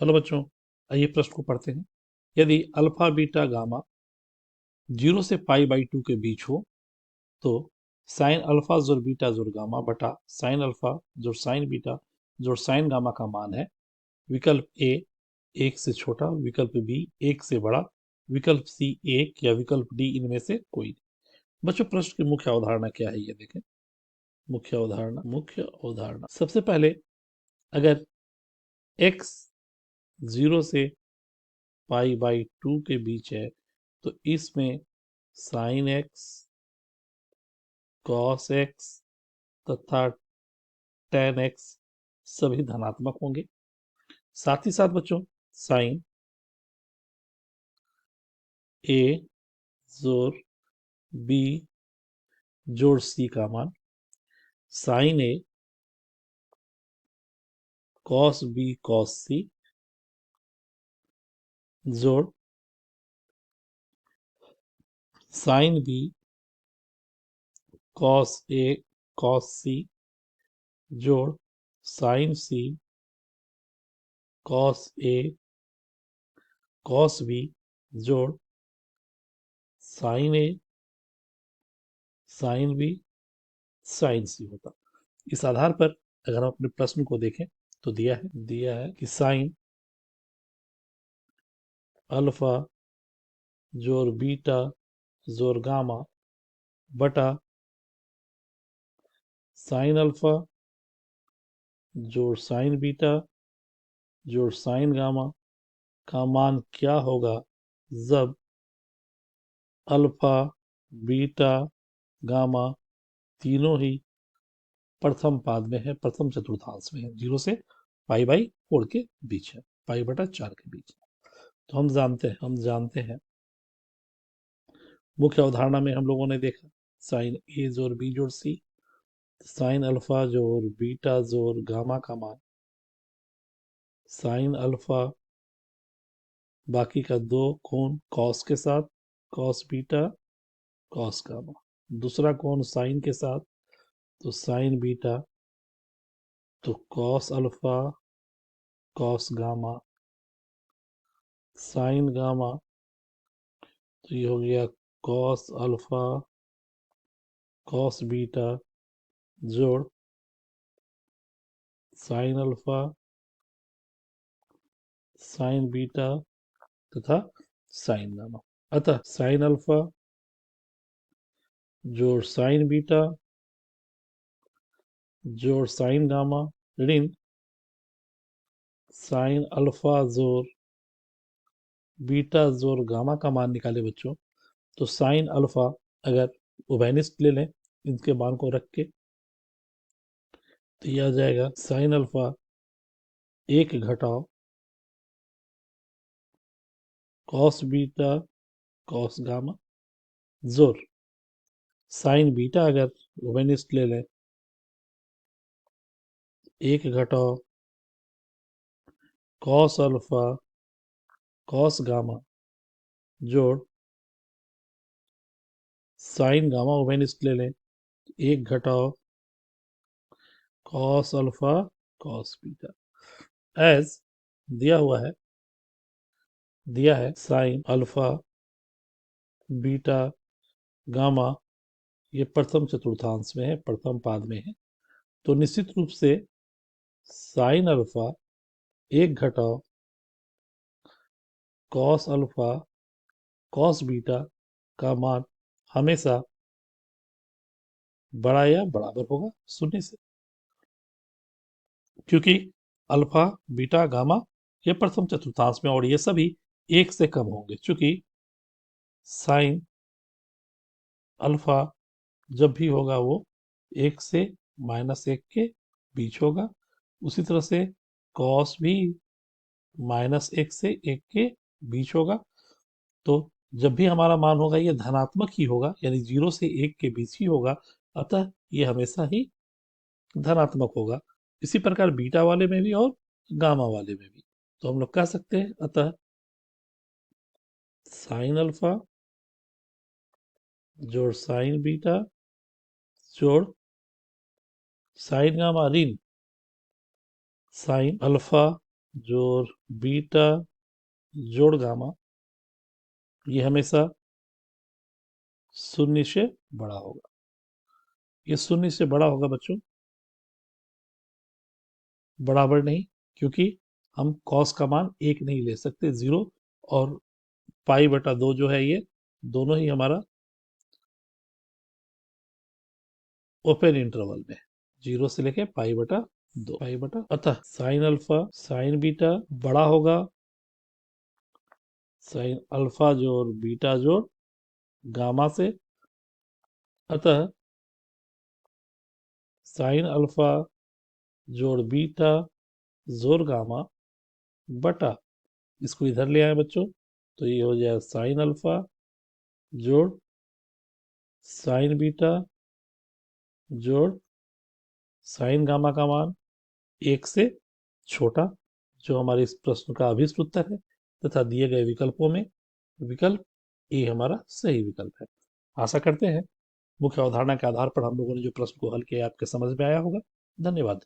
Hello बच्चों, आइए प्रश्न को पढ़ते हैं। यदि अल्फा बीटा गामा 0 से पाई बाई 2 के बीच हो तो साइन अल्फा जोड़ बीटा जोड़ गामा बटा साइन अल्फा जोड़ साइन बीटा जोड़ साइन गामा का मान है। विकल्प ए 1 से छोटा, विकल्प बी 1 से बड़ा, विकल्प सी 1 या विकल्प डी इनमें से कोई नहीं। बच्चों, प्रश्न की मुख्य अवधारणा क्या है ये देखें। मुख्य अवधारणा सबसे पहले, अगर x 0 से पाई बाई 2 के बीच है तो इसमें साइन एक्स, कॉस एक्स तथा टेन एक्स सभी धनात्मक होंगे। साथ ही साथ बच्चों, साइन ए जोड़ बी जोड़ सी का मान साइन ए कॉस बी कॉस सी जोड़ sine B cos A cos सी जोड़ sign C cos A cos B जोड़ साइन ए साइन बी साइन सी होता। इस आधार पर अगर हम अपने प्रश्न को देखें तो दिया है कि साइन अल्फा जोड़ बीटा जोड़ गामा बटा साइन अल्फा जोड़ साइन बीटा जोड़ साइन गामा का मान क्या होगा जब अल्फा बीटा गामा तीनों ही प्रथम पाद में है, प्रथम चतुर्थांश में है, 0 से पाई बाई 4 के बीच है, पाई बटा 4 के बीच है। तो हम जानते हैं मुख्य अवधारणा में हम लोगों ने देखा साइन ए जोड़ बी जोड़ सी, साइन अल्फा जोड़ बीटा जोड़ गामा का मान साइन अल्फा बाकी का दो कोण कॉस के साथ, कॉस बीटा कॉस गामा, दूसरा कोण साइन के साथ तो साइन बीटा तो cos alpha cos gamma, sign gamma तो ये हो गया कॉस अल्फा कॉस बीटा जोड़ साइन अल्फा साइन बीटा तथा साइन गामा। अतः साइन अल्फा जोड़ साइन बीटा जोड़ साइन गामा ऋण साइन अल्फा जोड़ बीटा जोड़ गामा का मान निकाले बच्चों, तो साइन अल्फा अगर उभयनिष्ठ ले लें इनके मान को रख के तो यह आ जाएगा साइन अल्फा 1 घटाओ कॉस बीटा कॉस गामा जोड़ साइन बीटा अगर उभयनिष्ठ ले लें 1 घटाओ कॉस अल्फा कॉस गामा जोड़ साइन गामा उभयनिष्ठ ले लें 1 घटाओ cos alpha cos beta. As दिया है साइन अल्फा बीटा गामा ये प्रथम चतुर्थांश में है, प्रथम पाद में है, तो निश्चित रूप से साइन अल्फा 1 घटाओ कॉस अल्फा कॉस बीटा का मान हमेशा बड़ा या बराबर होगा 0 से, क्योंकि अल्फा बीटा गामा ये प्रथम चतुर्थांश में और ये सभी 1 से कम होंगे, चूंकि साइन अल्फा जब भी होगा वो 1 से -1 के बीच होगा, उसी तरह से कॉस भी -1 से 1 के बीच होगा। तो जब भी हमारा मान होगा ये धनात्मक ही होगा, यानी 0 से 1 के बीच ही होगा, अतः ये हमेशा ही धनात्मक होगा। इसी प्रकार बीटा वाले में भी और गामा वाले में भी। तो हम लोग कह सकते हैं अतः साइन अल्फा जोड़ साइन बीटा जोड़ साइन गामा ऋण साइन अल्फा जोड़ बीटा जोड़ गामा ये हमेशा शून्य से बड़ा होगा। ये शून्य से बड़ा होगा बच्चों, बराबर नहीं, क्योंकि हम कॉस का मान एक नहीं ले सकते, जीरो और पाई बटा दो जो है ये दोनों ही हमारा ओपन इंटरवल में, जीरो से लेके पाई बटा दो, पाई बटा, अतः साइन अल्फा साइन बीटा बड़ा होगा साइन अल्फा जोड़ बीटा जोड़ गामा से, अतः साइन अल्फा जोड़ बीटा जोड़ गामा बटा, इसको इधर ले आए बच्चों तो ये हो जाएगा साइन अल्फा जोड़ साइन बीटा जोड़ साइन गामा का मान एक से छोटा, जो हमारे इस प्रश्न का अभिष्ट उत्तर है, तथा दिए गए विकल्पों में विकल्प ए हमारा सही विकल्प है। आशा करते हैं मुख्य अवधारणा के आधार पर हम लोगों ने जो प्रश्न को हल किया आपके समझ में आया होगा। धन्यवाद।